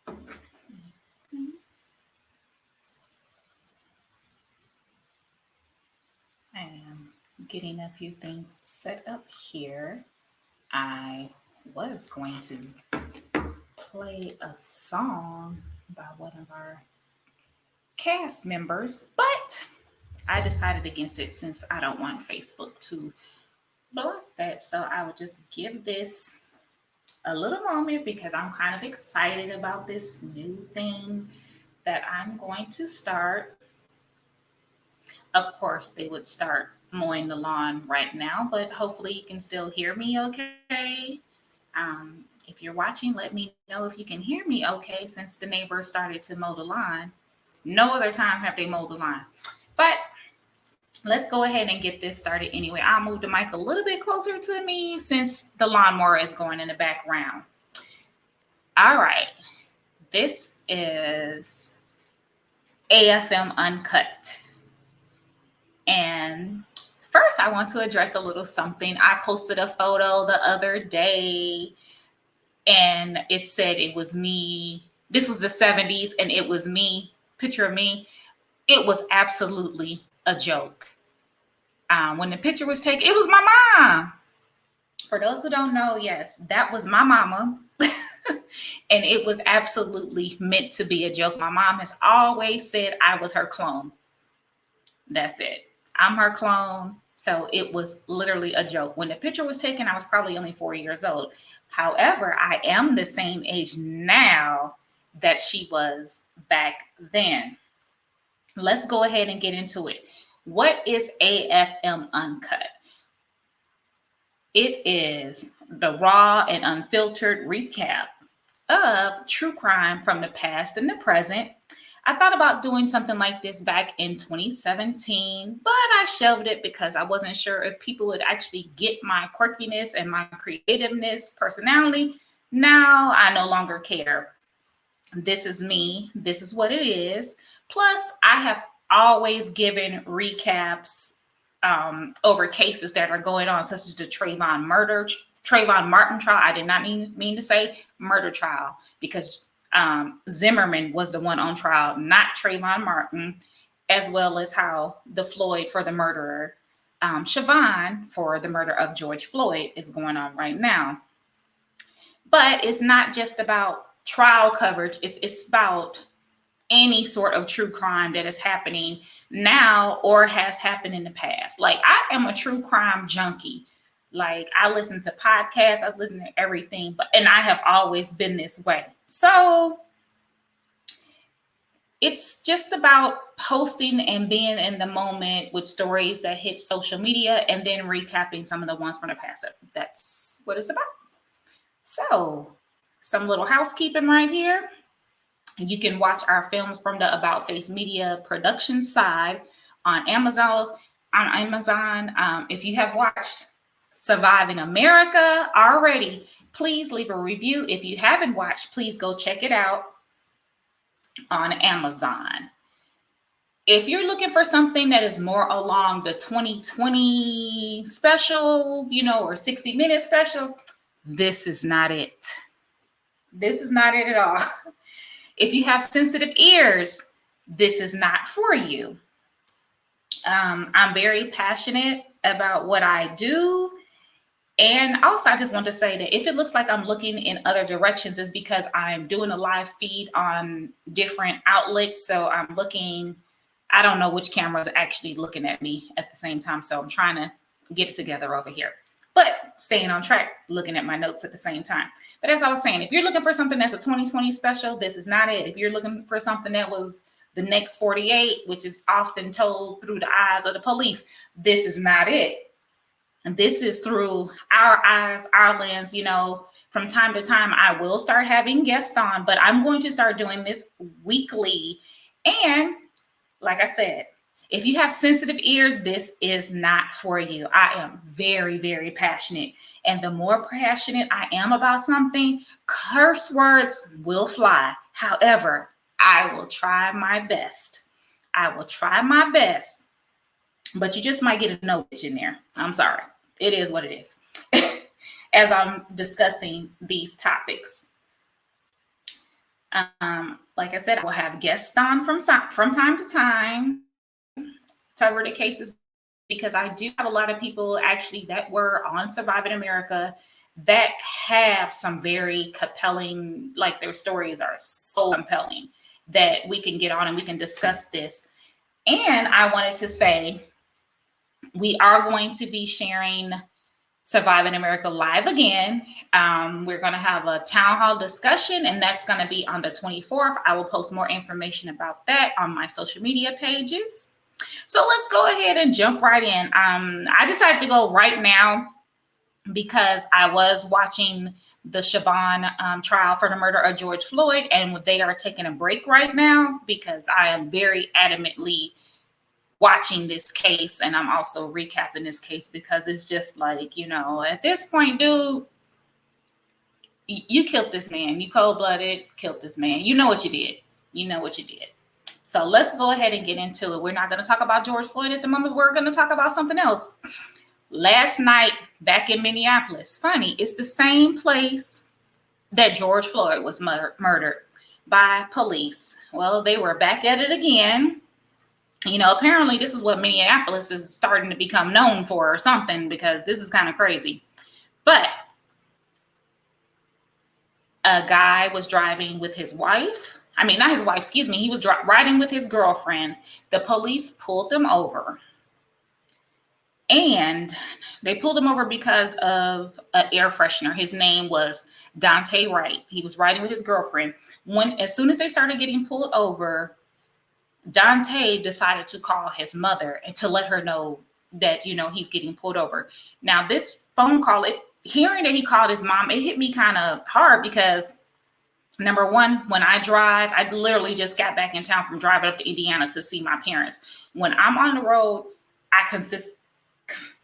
I am getting a few things set up here. I was going to play a song by one of our cast members, but I decided against it since I don't want Facebook to block that. So I would just give this a little moment because I'm kind of excited about this new thing that I'm going to start. Of course, they would start mowing the lawn right now, but hopefully you can still hear me okay. If you're watching, let me know if you can hear me okay since the neighbors started to mow the lawn. No other time have they mowed the lawn. But let's go ahead and get this started anyway. I'll move the mic a little bit closer to me since the lawnmower is going in the background. All right. This is AFM Uncut. And first, I want to address a little something. I posted a photo the other day and it said it was me. This was the 70s and it was me, picture of me. It was absolutely a joke. When the picture was taken, it was my mom. For those who don't know, yes, that was my mama. And it was absolutely meant to be a joke. My mom has always said I was her clone. That's it. I'm her clone. So it was literally a joke. When the picture was taken, I was probably only 4 years old. However, I am the same age now that she was back then. Let's go ahead and get into it. What is AFM Uncut? It is the raw and unfiltered recap of true crime from the past and the present. I thought about doing something like this back in 2017, but I shelved it because I wasn't sure if people would actually get my quirkiness and my creativeness, personality. Now I no longer care. This is me. This is what it is. Plus, I have always given recaps over cases that are going on, such as the Trayvon Martin trial. I did not mean to say murder trial because Zimmerman was the one on trial, not Trayvon Martin, as well as how the Floyd for the murderer, Chauvin for the murder of George Floyd is going on right now. But it's not just about trial coverage. It's about any sort of true crime that is happening now or has happened in the past. Like I am a true crime junkie. Like I listen to podcasts, I listen to everything, and I have always been this way. So it's just about posting and being in the moment with stories that hit social media and then recapping some of the ones from the past. That's what it's about. So some little housekeeping right here. You can watch our films from the About Face Media production side on Amazon. If you have watched Surviving America already, please leave a review. If you haven't watched, please go check it out on Amazon. If you're looking for something that is more along the 2020 special, or 60-minute special, this is not it. This is not it at all. If you have sensitive ears, this is not for you. I'm very passionate about what I do. And also, I just want to say that if it looks like I'm looking in other directions, it's because I'm doing a live feed on different outlets. So I'm looking, I don't know which camera is actually looking at me at the same time. So I'm trying to get it together over here. But staying on track, looking at my notes at the same time. But as I was saying, if you're looking for something that's a 2020 special, this is not it. If you're looking for something that was the next 48, which is often told through the eyes of the police, this is not it. And this is through our eyes, our lens. From time to time, I will start having guests on, but I'm going to start doing this weekly. And like I said, if you have sensitive ears, this is not for you. I am very, very passionate. And the more passionate I am about something, curse words will fly. However, I will try my best. I will try my best. But you just might get a no bitch in there. I'm sorry. It is what it is. As I'm discussing these topics. Like I said, I will have guests on from time to time to cover the cases, because I do have a lot of people actually that were on Surviving America that have some very compelling, like their stories are so compelling that we can get on and we can discuss this. And I wanted to say we are going to be sharing Surviving America live again. We're going to have a town hall discussion, and that's going to be on the 24th. I will post more information about that on my social media pages. So let's go ahead and jump right in. I decided to go right now because I was watching the Chauvin trial for the murder of George Floyd, and they are taking a break right now because I am very adamantly watching this case, and I'm also recapping this case because it's just like, at this point, dude, you killed this man. You cold-blooded killed this man. You know what you did. You know what you did. So let's go ahead and get into it. We're not going to talk about George Floyd at the moment. We're going to talk about something else. Last night back in Minneapolis, funny, it's the same place that George Floyd was murdered by police. Well, they were back at it again. Apparently this is what Minneapolis is starting to become known for or something, because this is kind of crazy. But a guy was driving with his wife. I mean, not his wife, excuse me. He was riding with his girlfriend. The police pulled them over. And they pulled him over because of an air freshener. His name was Duante Wright. He was riding with his girlfriend. As soon as they started getting pulled over, Duante decided to call his mother and to let her know that, he's getting pulled over. Now, this phone call, hearing that he called his mom, it hit me kind of hard because, number one, when I drive, I literally just got back in town from driving up to Indiana to see my parents. When I'm on the road, I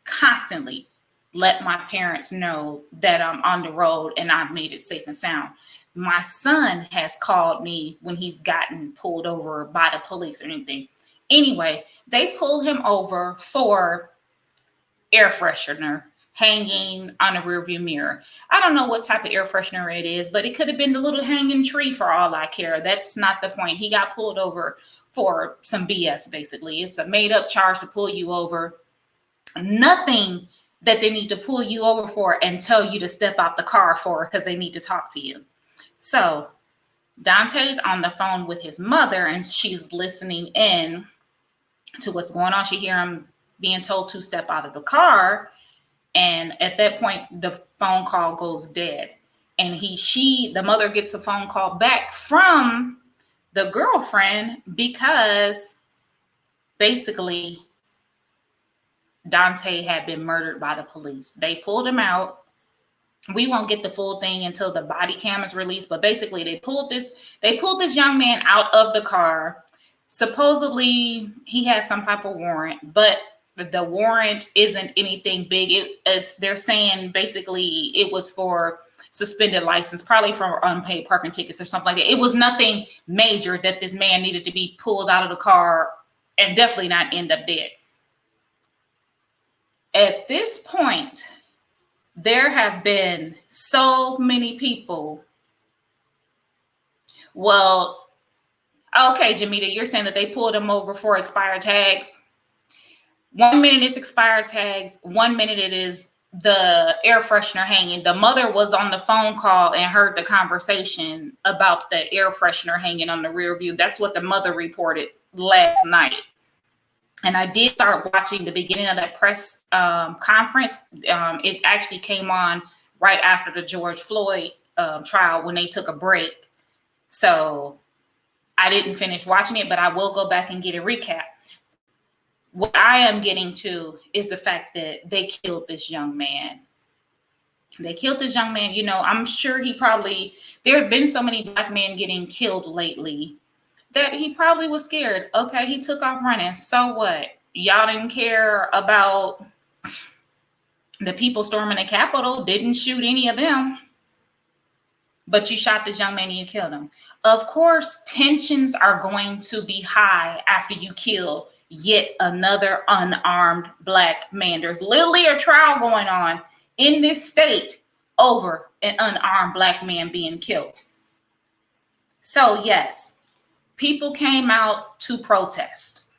constantly let my parents know that I'm on the road and I've made it safe and sound. My son has called me when he's gotten pulled over by the police or anything. Anyway, they pulled him over for air freshener hanging on a rearview mirror. I don't know what type of air freshener it is, but it could have been the little hanging tree for all I care. That's not the point. He got pulled over for some BS, basically. It's a made up charge to pull you over. Nothing that they need to pull you over for and tell you to step out the car for, because they need to talk to you. So Dante's on the phone with his mother and she's listening in to what's going on. She hear him being told to step out of the car. And at that point, the phone call goes dead. And the mother gets a phone call back from the girlfriend because basically Duante had been murdered by the police. They pulled him out. We won't get the full thing until the body cam is released, but basically they pulled this young man out of the car. Supposedly he had some type of warrant, but the warrant isn't anything big. They're saying basically it was for suspended license, probably for unpaid parking tickets or something like that. It was nothing major that this man needed to be pulled out of the car and definitely not end up dead. At this point, there have been so many people. Well, okay, Jamita, you're saying that they pulled him over for expired tags. 1 minute it's expired tags. 1 minute it is the air freshener hanging. The mother was on the phone call and heard the conversation about the air freshener hanging on the rear view. That's what the mother reported last night. And I did start watching the beginning of that press conference. It actually came on right after the George Floyd trial when they took a break. So I didn't finish watching it, but I will go back and get a recap. What I am getting to is the fact that they killed this young man. They killed this young man. I'm sure there have been so many Black men getting killed lately that he probably was scared. Okay, he took off running. So what? Y'all didn't care about the people storming the Capitol, didn't shoot any of them. But you shot this young man and you killed him. Of course, tensions are going to be high after you kill yet another unarmed Black man. There's literally a trial going on in this state over an unarmed Black man being killed. So yes, people came out to protest.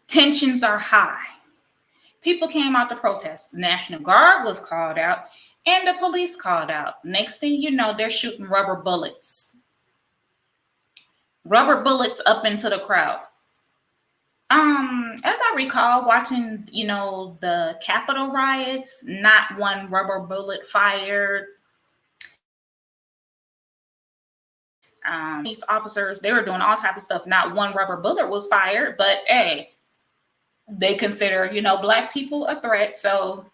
Tensions are high. People came out to protest. The National Guard was called out and the police called out. Next thing you know, they're shooting rubber bullets. Rubber bullets up into the crowd. As I recall watching, the Capitol riots, not one rubber bullet fired. These officers, they were doing all type of stuff. Not one rubber bullet was fired, but hey, they consider, Black people a threat. So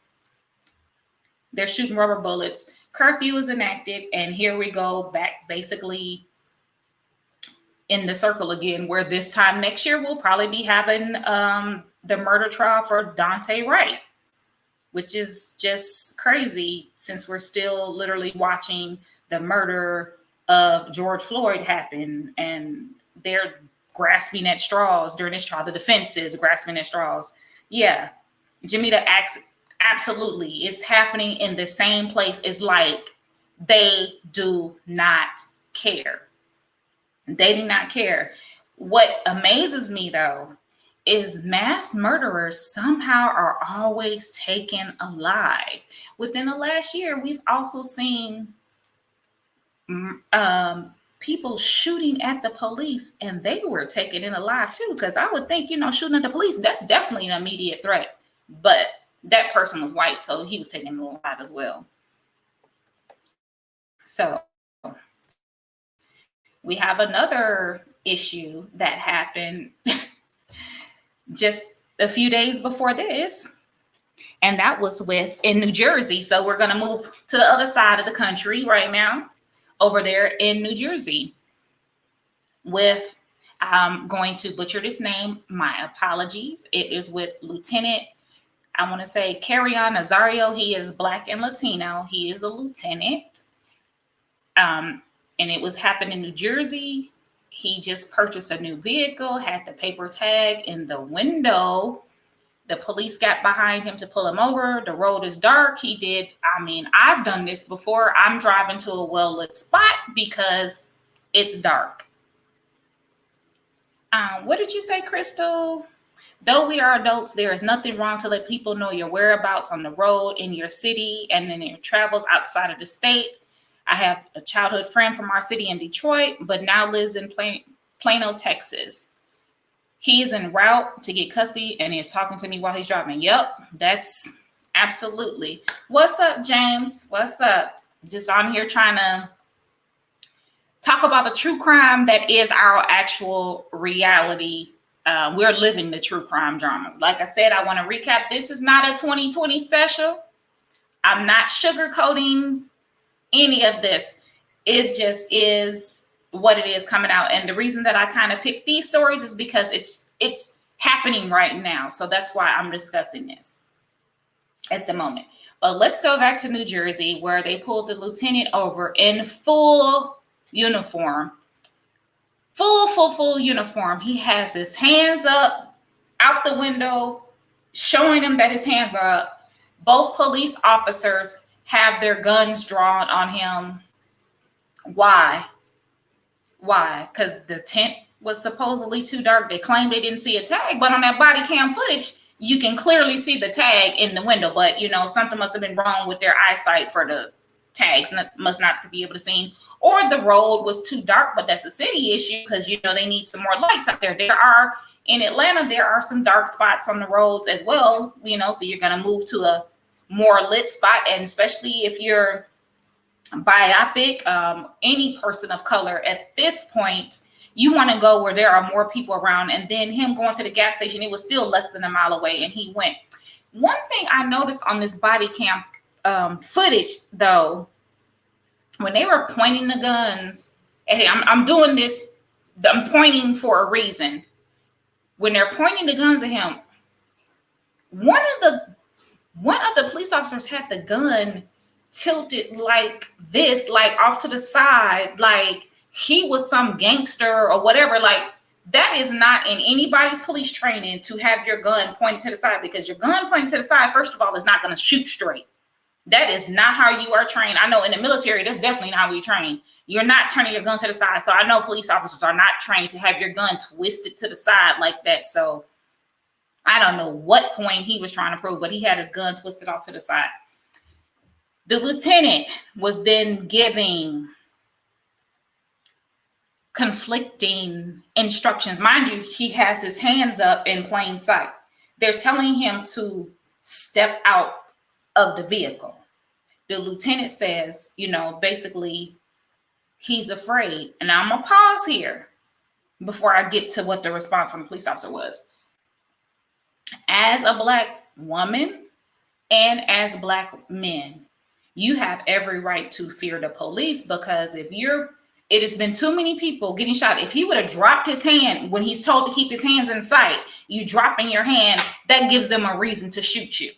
they're shooting rubber bullets. Curfew is enacted. And here we go back basically in the circle again, where this time next year, we'll probably be having the murder trial for Duante Wright, which is just crazy since we're still literally watching the murder of George Floyd happen, and they're grasping at straws during this trial. The defense is grasping at straws. Yeah, Jamita acts absolutely. It's happening in the same place. It's like they do not care. They do not care. What amazes me though is mass murderers somehow are always taken alive. Within the last year, we've also seen people shooting at the police, and they were taken in alive too. Because I would think, shooting at the police, that's definitely an immediate threat. But that person was white, so he was taken alive as well. So we have another issue that happened just a few days before this, and that was in New Jersey. So we're going to move to the other side of the country right now, over there in New Jersey, with, I'm going to butcher this name, my apologies. It is with Lieutenant, I want to say Carion Nazario. He is Black and Latino. He is a lieutenant. And it was happening in New Jersey. He just purchased a new vehicle, had the paper tag in the window. The police got behind him to pull him over. The road is dark. I've done this before. I'm driving to a well-lit spot because it's dark. What did you say, Crystal? Though we are adults, there is nothing wrong to let people know your whereabouts on the road, in your city, and in your travels outside of the state. I have a childhood friend from our city in Detroit, but now lives in Plano, Texas. He is en route to get custody and is talking to me while he's driving. Yep, that's absolutely. What's up, James? What's up? Just on here trying to talk about the true crime that is our actual reality. We're living the true crime drama. Like I said, I want to recap. This is not a 2020 special. I'm not sugarcoating any of this. It just is what it is coming out. And the reason that I kind of picked these stories is because it's happening right now. So that's why I'm discussing this at the moment. But let's go back to New Jersey, where they pulled the lieutenant over in full uniform. Full uniform. He has his hands up out the window, showing him that his hands are up. Both police officers have their guns drawn on him. Why? Because the tent was supposedly too dark. They claimed they didn't see a tag, but on that body cam footage, you can clearly see the tag in the window. But, something must have been wrong with their eyesight for the tags, and must not be able to see. Or the road was too dark, but that's a city issue because, they need some more lights out there. In Atlanta, there are some dark spots on the roads as well, so you're going to move to a more lit spot. And especially if you're biopic, any person of color at this point, you want to go where there are more people around. And then him going to the gas station, it was still less than a mile away, and he went. One thing I noticed on this body cam footage, though, when they were pointing the guns, and I'm doing this, I'm pointing for a reason. When they're pointing the guns at him, one of the police officers had the gun tilted like this, like off to the side, like he was some gangster or whatever. Like, that is not in anybody's police training to have your gun pointed to the side, because your gun pointed to the side, first of all, is not going to shoot straight. That is not how you are trained. I know in the military, that's definitely not how we train. You're not turning your gun to the side. So I know police officers are not trained to have your gun twisted to the side like that. So I don't know what point he was trying to prove, but he had his gun twisted off to the side. The lieutenant was then giving conflicting instructions. Mind you, he has his hands up in plain sight. They're telling him to step out of the vehicle. The lieutenant says, basically, he's afraid. And I'm going to pause here before I get to what the response from the police officer was. As a Black woman and as Black men, you have every right to fear the police, because it has been too many people getting shot. If he would have dropped his hand when he's told to keep his hands in sight, you dropping your hand, that gives them a reason to shoot you.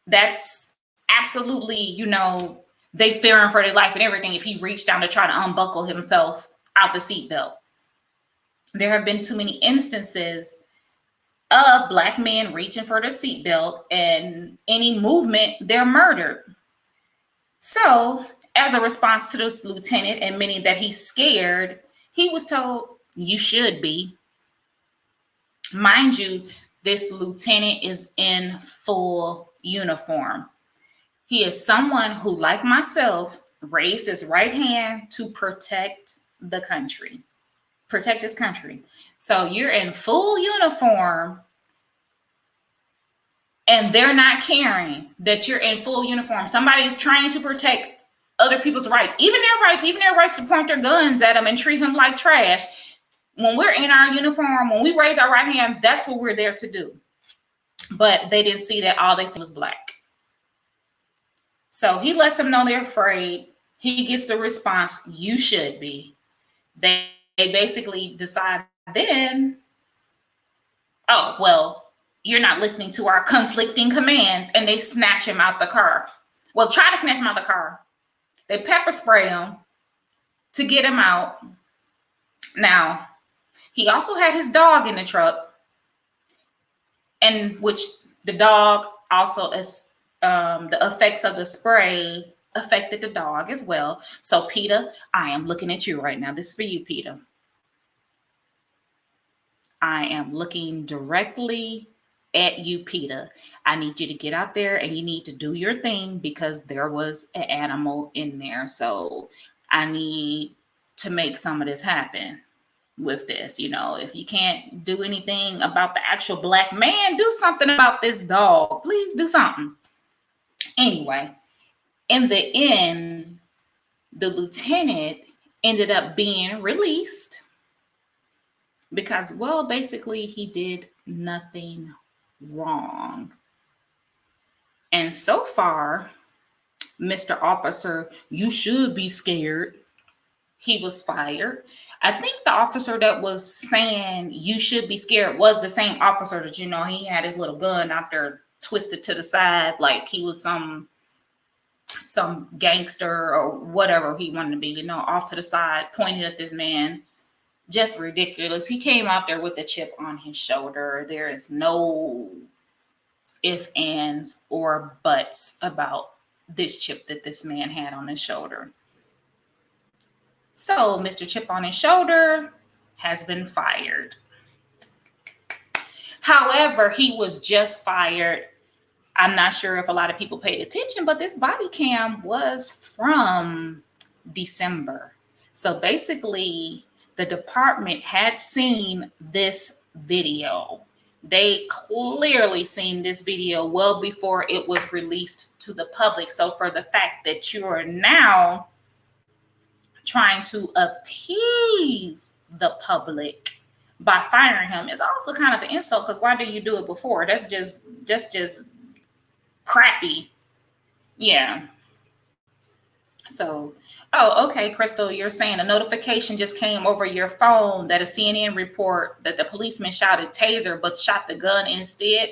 That's absolutely, they fearing for their life and everything if he reached down to try to unbuckle himself out the seatbelt. There have been too many instances of Black men reaching for the seatbelt, and any movement, they're murdered. So, as a response to this lieutenant admitting that he's scared, he was told, you should be. Mind you, this lieutenant is in full uniform. He is someone who, like myself, raised his right hand to protect the country, protect this country. So you're in full uniform and they're not caring that you're in full uniform. Somebody is trying to protect other people's rights, even their rights to point their guns at them and treat them like trash. When we're in our uniform, when we raise our right hand, that's what we're there to do. But they didn't see that. All they see was Black. So he lets them know they're afraid. He gets the response, you should be. They basically decide then, oh, well, you're not listening to our conflicting commands, and they snatch him out the car. Well, try to snatch him out the car. They pepper spray him to get him out. Now, he also had his dog in the truck, and which the dog also is the effects of the spray affected the dog as well. So, Peter, I am looking at you right now. This is for you, Peter. I am looking directly at you, Peter. I need you to get out there and you need to do your thing, because there was an animal in there. So I need to make some of this happen with this. If you can't do anything about the actual Black man, do something about this dog. Please do something. Anyway, in the end, the lieutenant ended up being released because, well, basically he did nothing wrong. And so far, Mr. Officer, you should be scared, he was fired. I think the officer that was saying you should be scared was the same officer that, he had his little gun out there twisted to the side like he was some gangster or whatever he wanted to be, off to the side, pointed at this man. Just ridiculous. He came out there with a chip on his shoulder. There is no ifs, ands, or buts about this chip that this man had on his shoulder. So Mr. Chip on his shoulder has been fired. However, he was just fired. I'm not sure if a lot of people paid attention, but this body cam was from December. So basically, the department had seen this video. They clearly seen this video well before it was released to the public. So for the fact that you are now trying to appease the public by firing him is also kind of an insult, because why didn't you do it before? That's just crappy. Yeah. So, oh, okay, Crystal, you're saying a notification just came over your phone that a CNN report that the policeman shouted taser but shot the gun instead.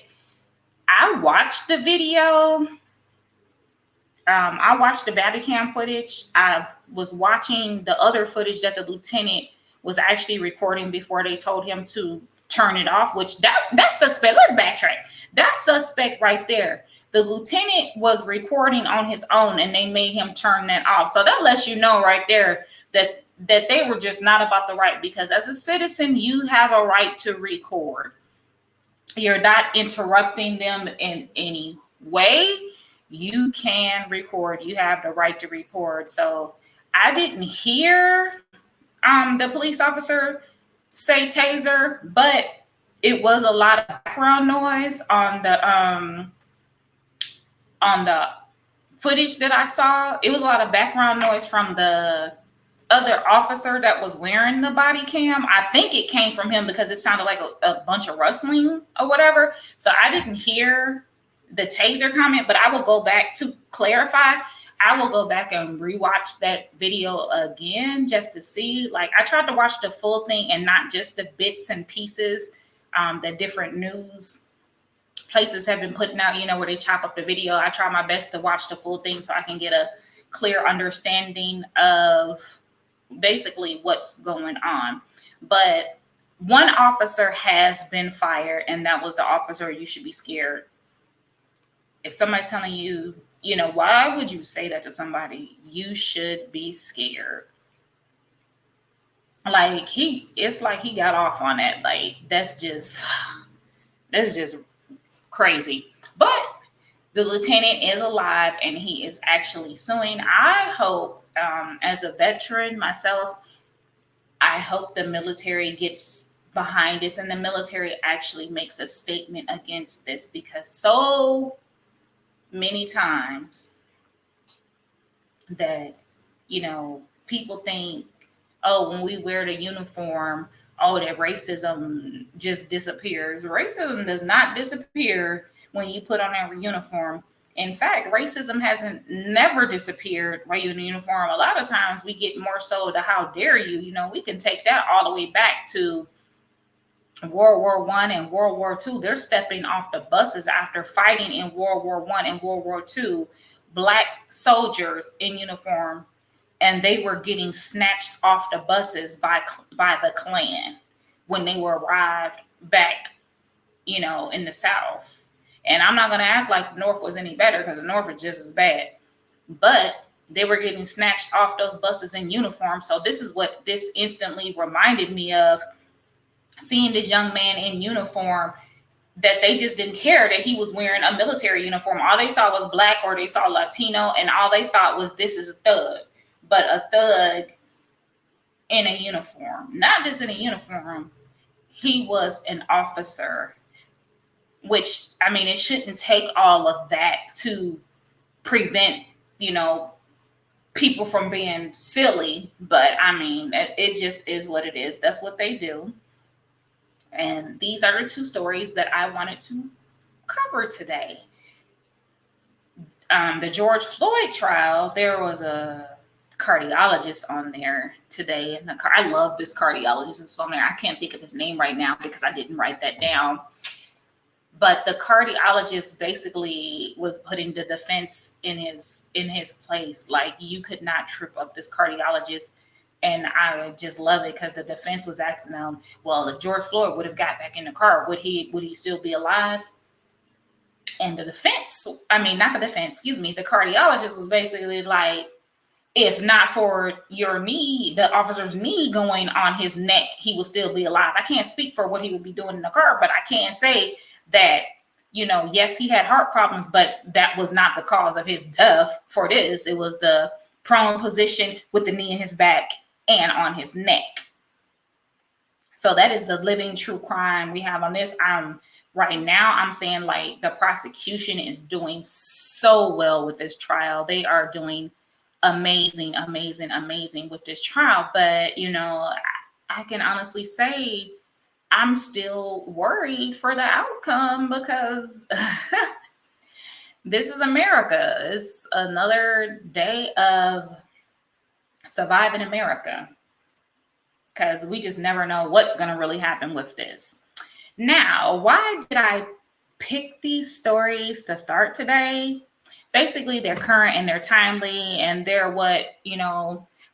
I watched the video. I watched the body cam footage. I was watching the other footage that the lieutenant was actually recording before they told him to turn it off, which that's suspect. Let's backtrack. That's suspect right there. The lieutenant was recording on his own and they made him turn that off. So that lets you know right there that they were just not about the right, because as a citizen, you have a right to record. You're not interrupting them in any way. You can record. You have the right to record. So I didn't hear the police officer say taser, but it was a lot of background noise on the footage that I saw. It was a lot of background noise from the other officer that was wearing the body cam. I think it came from him because it sounded like a bunch of rustling or whatever. So I didn't hear the taser comment, but I will go back to clarify. I will go back and rewatch that video again just to see. Like, I tried to watch the full thing and not just the bits and pieces that different news places have been putting out, where they chop up the video. I try my best to watch the full thing so I can get a clear understanding of basically what's going on. But one officer has been fired, and that was the officer. You should be scared. If somebody's telling you, why would you say that to somebody? You should be scared. Like, it's like he got off on that. Like, that's just crazy. But the lieutenant is alive and he is actually suing. I hope, as a veteran myself, I hope the military gets behind this and the military actually makes a statement against this, because so many times that, people think, oh, when we wear the uniform, oh, that racism just disappears. Racism does not disappear when you put on a uniform. In fact, racism hasn't never disappeared while you're in a uniform. A lot of times we get more so to how dare you. We can take that all the way back to World War I and World War II. They're stepping off the buses after fighting in World War I and World War II. Black soldiers in uniform, and they were getting snatched off the buses by the Klan when they were arrived back, in the South. And I'm not going to act like the North was any better, because the North is just as bad. But they were getting snatched off those buses in uniform. So this is what this instantly reminded me of, seeing this young man in uniform, that they just didn't care that he was wearing a military uniform. All they saw was black, or they saw Latino, and all they thought was, this is a thug. But a thug in a uniform, not just in a uniform, he was an officer, which, I mean, it shouldn't take all of that to prevent, people from being silly. But I mean, it just is what it is. That's what they do. And these are the two stories that I wanted to cover today. The George Floyd trial, there was a cardiologist on there today. And I love this cardiologist that's on there. I can't think of his name right now because I didn't write that down. But the cardiologist basically was putting the defense in his place. Like, you could not trip up this cardiologist. And I just love it, because the defense was asking them, well, if George Floyd would have got back in the car, would he still be alive? And the cardiologist was basically like, if not for your knee, the officer's knee going on his neck, he would still be alive. I can't speak for what he would be doing in the car, but I can say that, yes, he had heart problems, but that was not the cause of his death for this. It was the prone position with the knee in his back and on his neck. So that is the living true crime we have on this. Right now, I'm saying, like, the prosecution is doing so well with this trial. They are doing amazing with this trial. But, I can honestly say I'm still worried for the outcome, because this is America. It's another day of surviving America, because we just never know what's going to really happen with this. Now, why did I pick these stories to start today? Basically, they're current and they're timely, and they're what,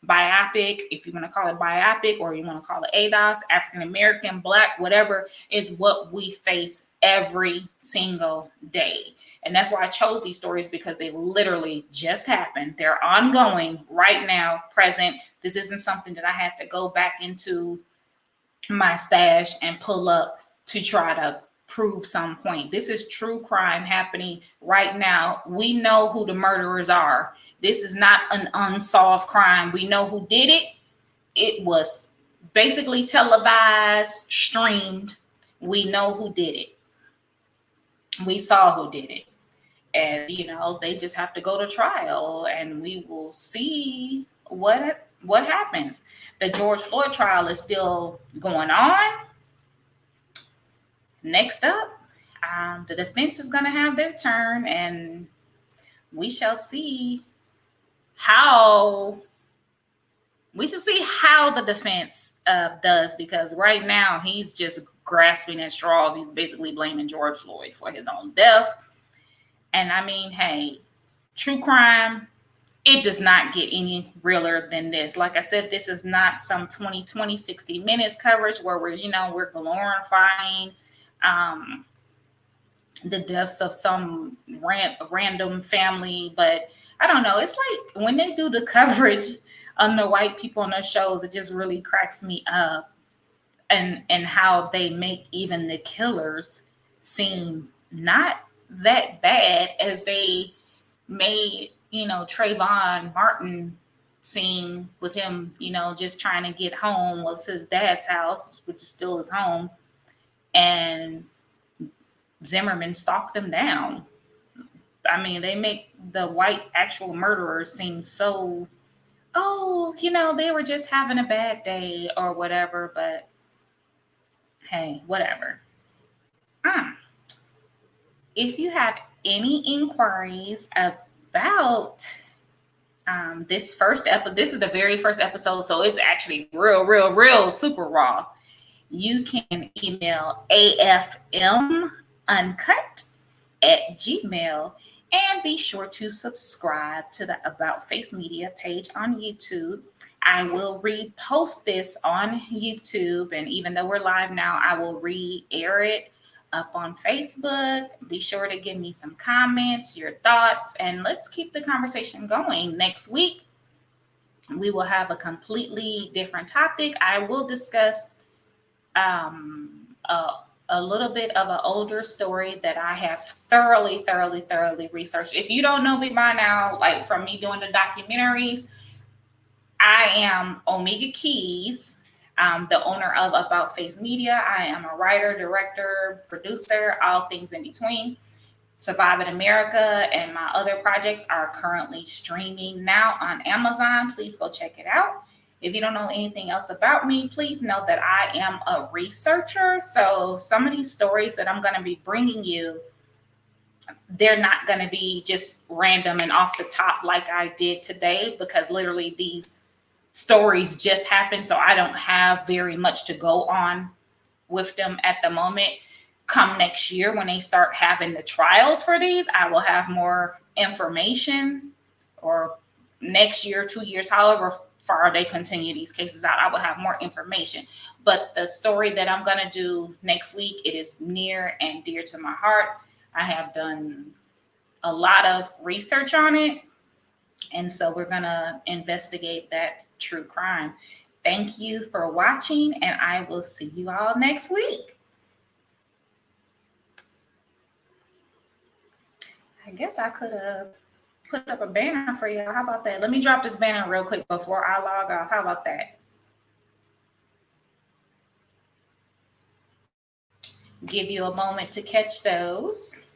biopic, if you want to call it biopic or you want to call it ADOS, African American, Black, whatever, is what we face every single day. And that's why I chose these stories, because they literally just happened. They're ongoing right now, present. This isn't something that I had to go back into my stash and pull up to try to prove some point. This is true crime happening right now. We know who the murderers are. This is not an unsolved crime. We know who did it. It was basically televised, streamed. We know who did it. We saw who did it. And they just have to go to trial, and we will see what happens. The George Floyd trial is still going on. Next up, the defense is going to have their turn, and we shall see how the defense does, because right now he's just grasping at straws. He's basically blaming George Floyd for his own death. And I mean, hey, true crime, it does not get any realer than this. Like I said, this is not some 2020 60 minutes coverage where we're glorifying the deaths of some random family. But I don't know. It's like when they do the coverage on the white people on those shows, it just really cracks me up. And how they make even the killers seem not that bad as they made, Trayvon Martin seem, with him, just trying to get home. Was his dad's house, which is still his home. And Zimmerman stalked him down. I mean, they make the white actual murderers seem so, they were just having a bad day or whatever. But hey, whatever. If you have any inquiries about this first episode, this is the very first episode, so it's actually real super raw. You can email AFM Uncut at Gmail, and be sure to subscribe to the About Face Media page on YouTube. I will repost this on YouTube, and even though we're live now, I will re-air it up on Facebook. Be sure to give me some comments, your thoughts, and let's keep the conversation going. Next week, we will have a completely different topic. I will discuss a little bit of an older story that I have thoroughly researched. If you don't know me by now, like from me doing the documentaries, I am Omega Keys. I'm the owner of About Face Media. I am a writer, director, producer, all things in between. Survive in America and my other projects are currently streaming now on Amazon. Please go check it out. If you don't know anything else about me, please know that I am a researcher. So some of these stories that I'm going to be bringing you, they're not going to be just random and off the top like I did today, because literally these stories just happened. So I don't have very much to go on with them at the moment. Come next year, when they start having the trials for these, I will have more information, or next year, 2 years, however far they continue these cases out, I will have more information. But the story that I'm going to do next week, it is near and dear to my heart. I have done a lot of research on it, and so we're going to investigate that true crime. Thank you for watching, and I will see you all next week. I guess I could have put up a banner for you. How about that? Let me drop this banner real quick before I log off. How about that? Give you a moment to catch those.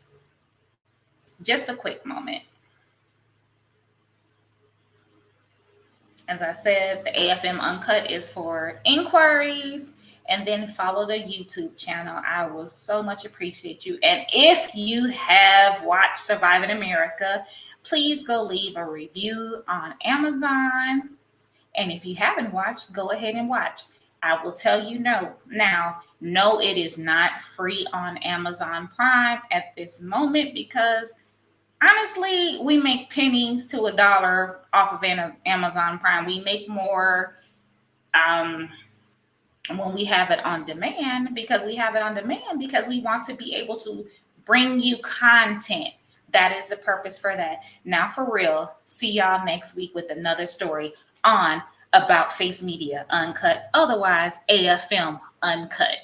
Just a quick moment. As I said, the AFM Uncut is for inquiries, and then follow the YouTube channel. I will so much appreciate you. And if you have watched Survive in America, please go leave a review on Amazon. And if you haven't watched, go ahead and watch. I will tell you no. It is not free on Amazon Prime at this moment, because honestly, we make pennies to a dollar off of Amazon Prime. We make more um, when we have it on demand, because we have it on demand because we want to be able to bring you content. That is the purpose for that. Now, for real, see y'all next week with another story on About Face Media Uncut, otherwise AFM Uncut.